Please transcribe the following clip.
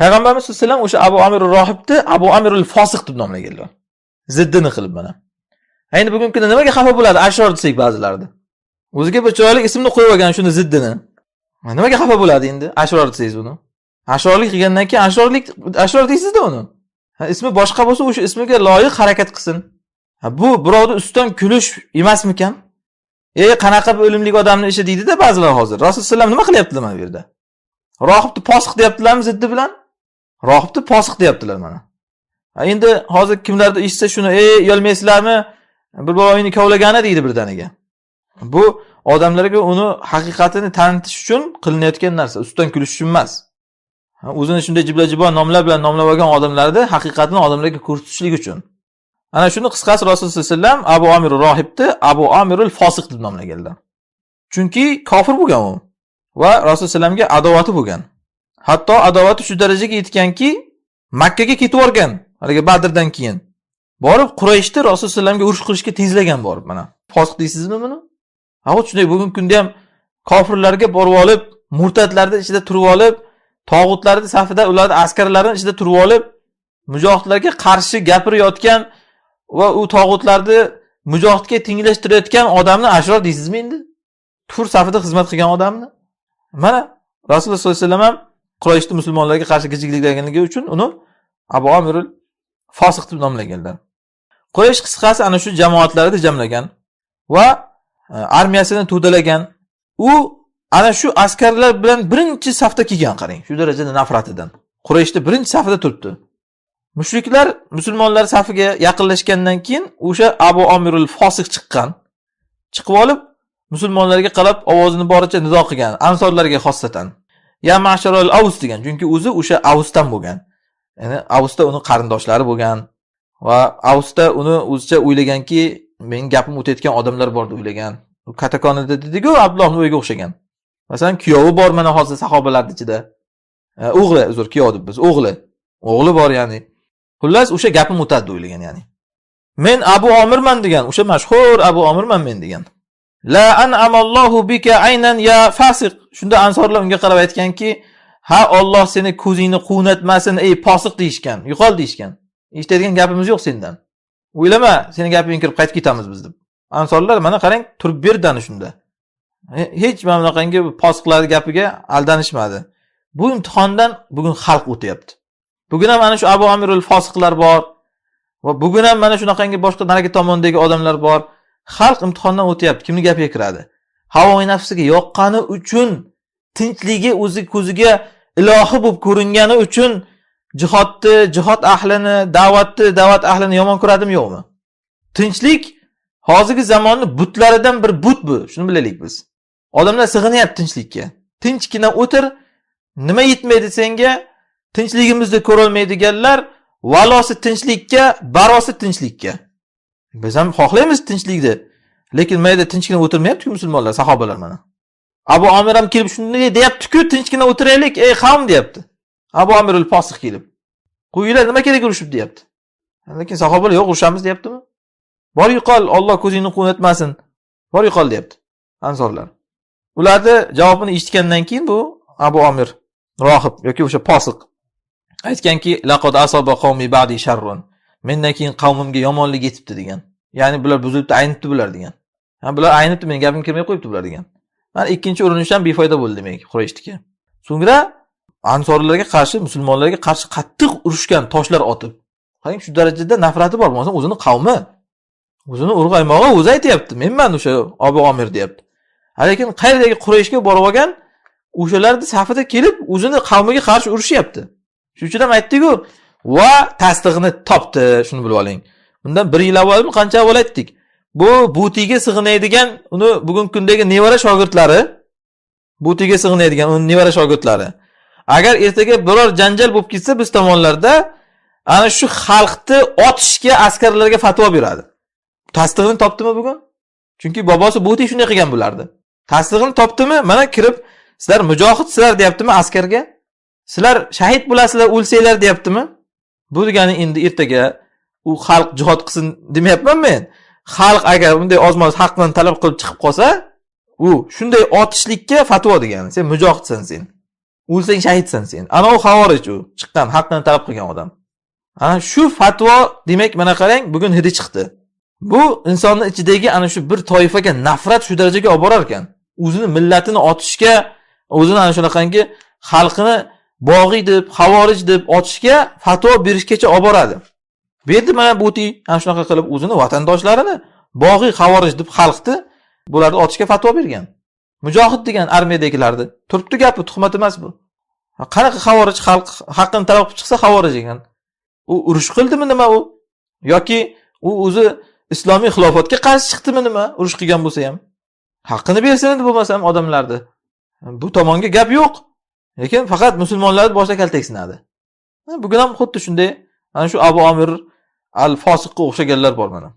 Payg'ambarimiz sollallohu alayhi vasallam o'sha Abu Amirul Rohibni Abu Amirul Fosiq deb nomlaganlar. Ziddini qilib mana. Endi bugungi kunda nimaga xafa bo'ladi ashror desak ba'zilarida? O'ziga bir chiroyli ismni qo'yib olgan shuni ziddini. Nimaga xafa bo'ladi endi ashror desangiz buni? Ashrorlik qilgandan keyin ashror deysiz-da uni. Ismi boshqa bo'lsa o'sha ismiga loyiq harakat qilsin. Bu birovni ustidan kulish emasmikan? Qanaqa bir o'limlik odamning ishi deydi-da ba'zilar hozir. Rasululloh sallam nima qilyaptilar mana bu yerda? Rohibni posiq deyaptilarmi ziddi bilan? Rohibni posiq deyaptilar mana. Endi hozir kimlardir eshitsa shuni, uyalmaysizlarmi? Bir boyni kovlagani deydi birdaniga. Bu odamlarga uni haqiqatini tanitish uchun qilinayotgan narsa, ustidan kulish uchun emas. O'zini shunday jibla-jibon nomlar bilan nomlab olgan odamlarni haqiqatini odamlarga ko'rsatishlik uchun. Ana shuni qisqasi Rasululloh sollallohu alayhi vasallam Abu Amirul Rohibni Abu Amirul Fosiq deb nomlaganlar. Chunki kofir bo'lgan u va Rasululloh sallamga adovati bo'lgan. Hatto adovati shu darajaga yetganki, Makka ga ketib o'rgan, haliga Badrdan keyin. Borib Qurayshni Rasululloh sallamga urush qilishga tezlagan borib mana. Fosiq deysizmi buni? Shunday bugungi kunda ham kofirlarga borib olib, murtadlarning ichida turib olib, tog'utlarning safida ularning askarlarining ichida turib olib, mujohidlarga qarshi gapirayotgan va u tog'utlarni mujohidga tenglashtirayotgan odamni ashror deysizmi endi? Kufr safida xizmat qilgan odamni. Mana Rasululloh sollallohu alayhi vasallam ham Qurayshni musulmonlarga qarshi gijikliklaganligi uchun uni Abu Amirul Fosiq deb nomlaganlar. Quraysh qisqasi ana shu jamoatlarni jamlagan va armiyasini to'dalagan. U ana shu askarlar bilan birinchi safda kelgan qarang, shu darajada nafratidan. Qurayshni birinchi safida turibdi. Mushriklar musulmonlar safiga yaqinlashgandan keyin o'sha Abu Amirul Fosiq chiqqan. Chiqib olib musulmonlarga qarab ovozini boricha nido qilgan, ansorlarga xossatan. Ya ma'sharul Aws degan, chunki o'zi o'sha Awsdan bo'lgan. Ya'ni Awsda uni qarindoshlari bo'lgan va Awsda uni o'zicha o'ylaganki, mening gapim o'tayotgan odamlar bor deb o'ylagan. U katakonida dedi-ku, Abdullohning uyiga o'xshagan. Masalan, kuyovi bor mana hozir sahobalar ichida. O'g'li, uzr, kuyov deb biz, o'g'li bor ya'ni. Xullas o'sha gapim o'tadi deb o'ylagan ya'ni. Men Abu Omirman degan, o'sha mashhur Abu Omirman men degan. La an'amallohu bika aynan ya fasiq. Shunda ansorlar unga qarab aytganki, ha Alloh seni ko'zingni quvnatmasin ey fosiq deyishgan, yo'qol deyishgan. Eshitadigan gapimiz yo'q sendan. O'ylama, seni gapingga kirib qaytib ketamiz biz deb. Ansorlar mana qarang, turib berdi shunda. Hech mana bunaqangi fosiqlarning gapiga aldanishmadi. Bu imtihondan bugun xalq o'tyapti. Bugun ham mana shu Abu Amirul Fosiqlar bor va bugun ham mana shunaqangi boshqa narigi tomondagi odamlar bor. Xalq imtihondan o'tyapti. Kimning gapiga kiradi? Havo nafsiga yoqqani uchun, tinchligi o'zi ko'ziga ilohi bo'lib ko'ringani uchun jihod ahlini, da'vat ahlini yomon ko'radimi, yo'qmi? Tinchlik hozirgi zamonning butlaridan bir but bu. Shuni bilaylik biz. Odamlar sig'inyapti tinchlikka. Tinchgina o'tir, nima yetmaydi senga? Tinchligimizni ko'rolmaydiganlar valosi tinchlikka, barosi tinchlikka. Biz ham xohlaymiz tinchlikni. Lekin mayda tinchgina o'tirmayapti-ku musulmonlar, sahobalar mana. Abu Amir ham kelib shunday deyapti-ku, tinchgina o'tiraylik, ey qavm deyapti. Abu Amirul Fosiq kelib. Qo'yinglar, nima kerak urushib deyapti. Lekin sahobalar yo'q, urushamiz deyaptimi? Bor yo'qol, Alloh ko'zingni quvnatmasin. Bor yo'qol deyapti ansorlar. Ularni javobini eshitgandan keyin bu Abu Amir rohib yoki o'sha fosiq aytganki, laqad asaba qawmi ba'di sharrun. Mendan keyin qavmimga yomonlik yetibdi degan. Ya'ni bular buzilibdi, aynibdi bular degan. Bular aynibdi, men gapim kirmay qo'yibdi bular degan. Mana ikkinchi urinishdan befoyda bo'ldi demak Qurayshniki. So'ngra ansorlarga qarshi, musulmonlarga qarshi qattiq urushgan, toshlar otib. Qarang, shu darajada nafrati bor. Bo'lmasa o'zini qavmi, o'zini urg'aymog'i o'zi aytayapti. Menman o'sha Abu Amir deyapti. Lekin qayerdagi Qurayshga borib olgan, o'shalarning safida kelib, o'zini qavmiga qarshi urushyapti. Shuning uchun ham aytdik-ku, va tasdig'ini topdi, shuni bilib oling. Bundan 1 yil avval qancha avval aytdik. Bu butiga sig'inadigan, uni bugungi kundagi nevara shogirdlari, butiga sig'inadigan uni nevara shogirdlari. Agar ertaga biror janjal bo'lib ketsa biz tomonlarda ana shu xalqni otishga askarlarga fatvo beradi. Tasdig'ini topdimi bugun? Chunki bobosi buti shunday qilgan bo'lardi. Tasdig'ini topdimi? Mana kirib, sizlar mujohidsizlar deyaptimi askarga? Sizlar shahid bo'lasizlar, o'lsanglar deyaptimi? Bu degani endi ertaga u xalq jihad qilsin demayapman men. Xalq agar bunday ozmoz haqdan talab qilib chiqib qolsa, u shunday otishlikka fatvo degani. Sen mujohidsan sen. o'lsang shahidsan sen. Ana u xavorij u, chiqqan haqqini talab qilgan odam. Ana shu fatvo, demak mana qarang, bugun hidi chiqdi. Bu insonning ichidagi ana shu bir toifaga nafrat shu darajaga olib borar ekan. O'zini millatini otishga, o'zini ana shunaqangi xalqini bog'iy deb, xavorij deb otishga fatvo berishgacha olib boradi. Bu yerda mana Buti ana shunaqa qilib o'zini vatandoshlarini bog'iy xavorij deb xalqni bularni otishga fatvo bergan. Mujohid degan armiyadagilarni. Turibdi gapi, tuhmat emas bu. Qanaqa xavorij xalq haqqini talab qilib chiqsa xavorij ekan. U urush qildimi nima u? Yoki u o'zi islomiy xilofatga qarshi chiqdimi nima? Urush qilgan bo'lsa ham. Haqqini bersin deb bo'lmasam odamlarni. Bu tomonga gap yo'q. Lekin faqat musulmonlarni boshda kaltak sinadi. Bugun ham xuddi shunday, ana shu Abu Amir al-Fosiqqa o'xshaganlar bor mana.